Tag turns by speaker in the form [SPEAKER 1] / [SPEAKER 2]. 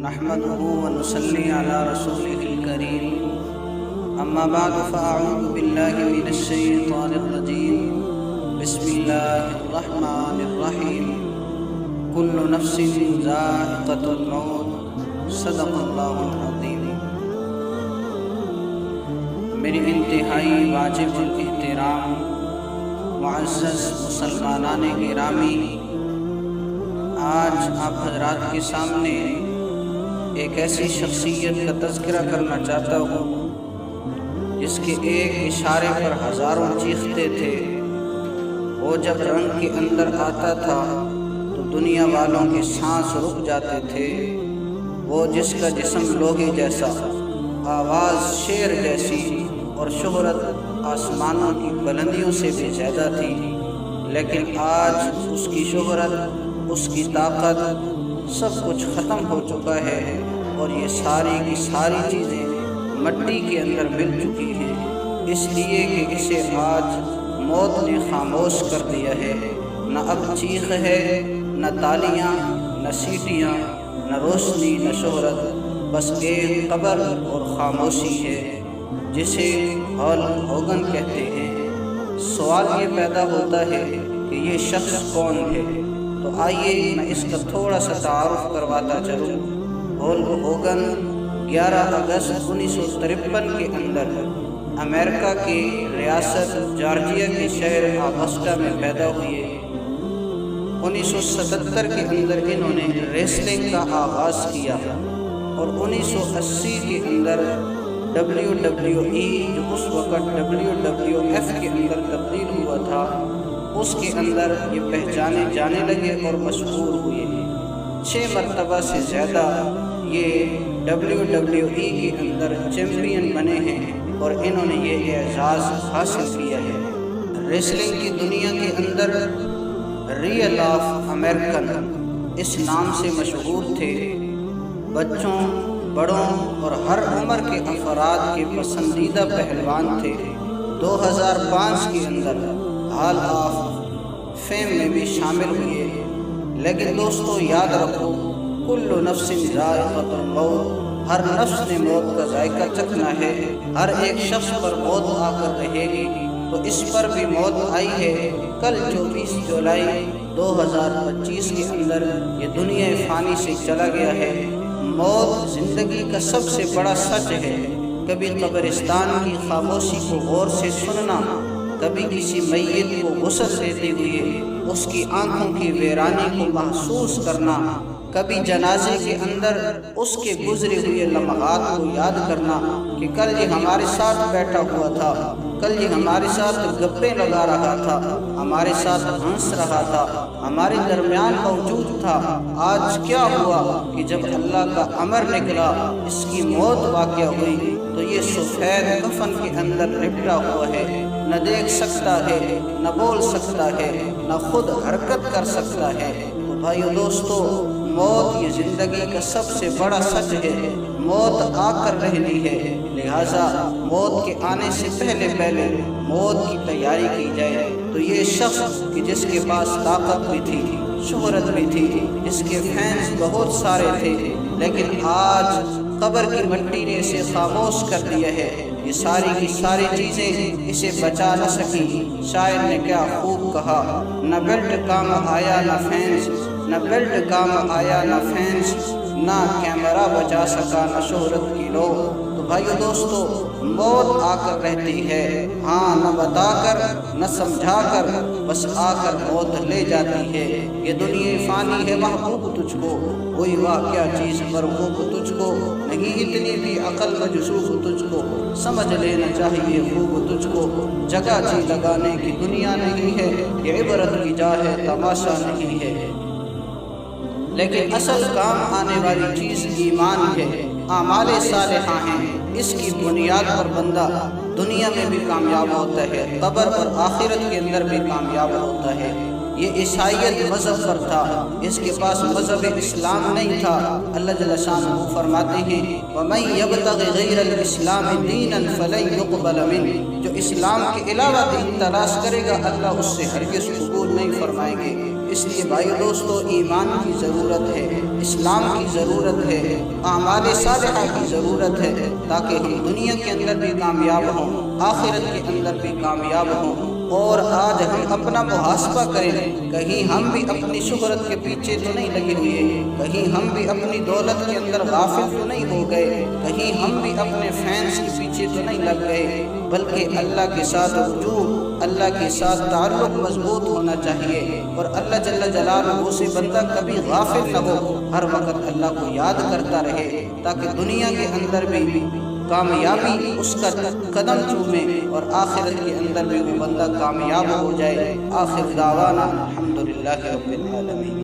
[SPEAKER 1] نحمده ونصلي على رسوله الكريم اما بعد فاعوذ بالله من الشيطان الرجيم بسم الله الرحمن الرحيم كل نفس ذائقة الموت صدق اللہ العظیم۔ میری انتہائی واجب الاحترام معزز مسلمانان گرامی، آج آپ حضرات کے سامنے ایک ایسی شخصیت کا تذکرہ کرنا چاہتا ہوں جس کے ایک اشارے پر ہزاروں چیختے تھے۔ وہ جب رنگ کے اندر آتا تھا تو دنیا والوں کے سانس رک جاتے تھے۔ وہ جس کا جسم لوہے جیسا، آواز شیر جیسی اور شہرت آسمانوں کی بلندیوں سے بھی زیادہ تھی، لیکن آج اس کی شہرت، اس کی طاقت، سب کچھ ختم ہو چکا ہے اور یہ ساری کی ساری چیزیں مٹی کے اندر مل چکی ہیں، اس لیے کہ اسے آج موت نے خاموش کر دیا ہے۔ نہ اب چیخ ہے، نہ تالیاں، نہ سیٹیاں، نہ روشنی، نہ شہرت، بس ایک قبر اور خاموشی ہے جسے ہالک ہوگن کہتے ہیں۔ سوال یہ پیدا ہوتا ہے کہ یہ شخص کون ہے؟ تو آئیے میں اس کا تھوڑا سا تعارف کرواتا چلوں۔ ہالک ہوگن 11 اگست 1953 کے اندر امریکہ کی ریاست جارجیا کے شہر آگسٹا میں پیدا ہوئے۔ 1977 کے اندر انہوں نے ریسلنگ کا آغاز کیا اور 1980 کے اندر WWE جو اس وقت WWF کے اندر تبدیل ہوا تھا، اس کے اندر یہ پہچانے جانے لگے اور مشہور ہوئے۔ 6 مرتبہ سے زیادہ یہ WWE کے اندر چیمپئن بنے ہیں اور انہوں نے یہ اعزاز حاصل کیا ہے۔ ریسلنگ کی دنیا کے اندر ریئل آف امریکن اس نام سے مشہور تھے۔ بچوں، بڑوں اور ہر عمر کے افراد کے پسندیدہ پہلوان تھے۔ 2005 کے اندر ہال آف فیم میں بھی شامل ہوئے۔ لیکن دوستو یاد رکھو، کل نفس ذائقۃ الموت، ہر نفس نے موت کا ذائقہ چکھنا ہے۔ ہر ایک شخص پر موت آ کر رہے گی، تو اس پر بھی موت آئی ہے۔ کل 24 جولائی 2025 کے اندر یہ دنیا فانی سے چلا گیا ہے۔ موت زندگی کا سب سے بڑا سچ ہے۔ کبھی قبرستان کی خاموشی کو غور سے سننا، کبھی کسی میت کو غسل دیتے ہوئے اس کی آنکھوں کی ویرانی کو محسوس کرنا، کبھی جنازے کے اندر اس کے گزرے ہوئے لمحات کو یاد کرنا کہ کل یہ ہمارے ساتھ بیٹھا ہوا تھا، کل یہ ہمارے ساتھ گپیں لگا رہا تھا، ہمارے ساتھ ہنس رہا تھا، ہمارے درمیان موجود تھا۔ آج کیا ہوا کہ جب اللہ کا امر نکلا، اس کی موت واقع ہوئی، تو یہ سفید کفن کے اندر لپٹا ہوا ہے، نہ دیکھ سکتا ہے، نہ بول سکتا ہے، نہ خود حرکت کر سکتا ہے۔ تو بھائیو دوستو، موت یہ زندگی کا سب سے بڑا سچ ہے۔ موت آ کر رہنی ہے، لہٰذا موت کے آنے سے پہلے موت کی تیاری کی جائے۔ تو یہ شخص کہ جس کے پاس طاقت بھی تھی، شہرت بھی تھی، جس کے فینس بہت سارے تھے، لیکن آج قبر کی مٹی نے اسے خاموش کر دیا ہے۔ یہ ساری کی ساری چیزیں اسے بچا نہ سکی۔ شاعر نے کیا خوب کہا، نہ بیلٹ کام آیا نہ فینس، نہ بیلٹ کام آیا نہ فینس، نہ کیمرہ بچا سکا نہ شہرت کی لو۔ تو بھائیو دوستو، موت آ کر رہتی ہے، ہاں نہ بتا کر نہ سمجھا کر، بس آ کر موت لے جاتی ہے۔ یہ دنیا فانی ہے محبوب تجھ کو، کوئی واہ کیا چیز مرغوب تجھ کو، نہیں اتنی بھی عقل مجذوب تجھ کو، سمجھ لینا چاہیے خوب تجھ کو۔ جگہ جی لگانے کی دنیا نہیں ہے، یہ عبرت کی جا ہے، تماشا نہیں ہے۔ لیکن اصل کام آنے والی چیز ایمان ہے، اعمال صالحہ ہیں۔ اس کی بنیاد پر بندہ دنیا میں بھی کامیاب ہوتا ہے، قبر اور آخرت کے اندر بھی کامیاب ہوتا ہے۔ یہ عیسائیت مذہب پر تھا، اس کے پاس مذہب اسلام نہیں تھا۔ اللہ جل شانہ فرماتے ہیں، وَمَن يَبْتَغِ غَيْرَ الْإِسْلَامِ دِينًا فَلَن يُقْبَلَ مِنْهُ، جو اسلام کے علاوہ دین تلاش کرے گا، اللہ اس سے ہرگز قبول نہیں فرمائیں گے۔ اس لیے بھائی دوستو ایمان کی ضرورت ہے، اسلام کی ضرورت ہے، اعمال صالحہ کی ضرورت ہے، تاکہ ہم دنیا کے اندر بھی کامیاب ہوں، آخرت کے اندر بھی کامیاب ہوں۔ اور آج ہم اپنا محاسبہ کریں، کہیں ہم بھی اپنی شہرت کے پیچھے تو نہیں لگے ہوئے، کہیں ہم بھی اپنی دولت کے اندر غافل تو نہیں ہو گئے، کہیں ہم بھی اپنے فینس کے پیچھے تو نہیں لگ گئے، بلکہ اللہ کے ساتھ رجوع، اللہ کے ساتھ تعلق مضبوط ہونا چاہیے، اور اللہ جل جلالہ سے بندہ کبھی غافل نہ ہو، ہر وقت اللہ کو یاد کرتا رہے، تاکہ دنیا کے اندر بھی کامیابی اس کا قدم چومے اور آخرت کے اندر بھی وہ بندہ کامیاب ہو جائے۔ آخر دعوانا الحمدللہ رب العالمین۔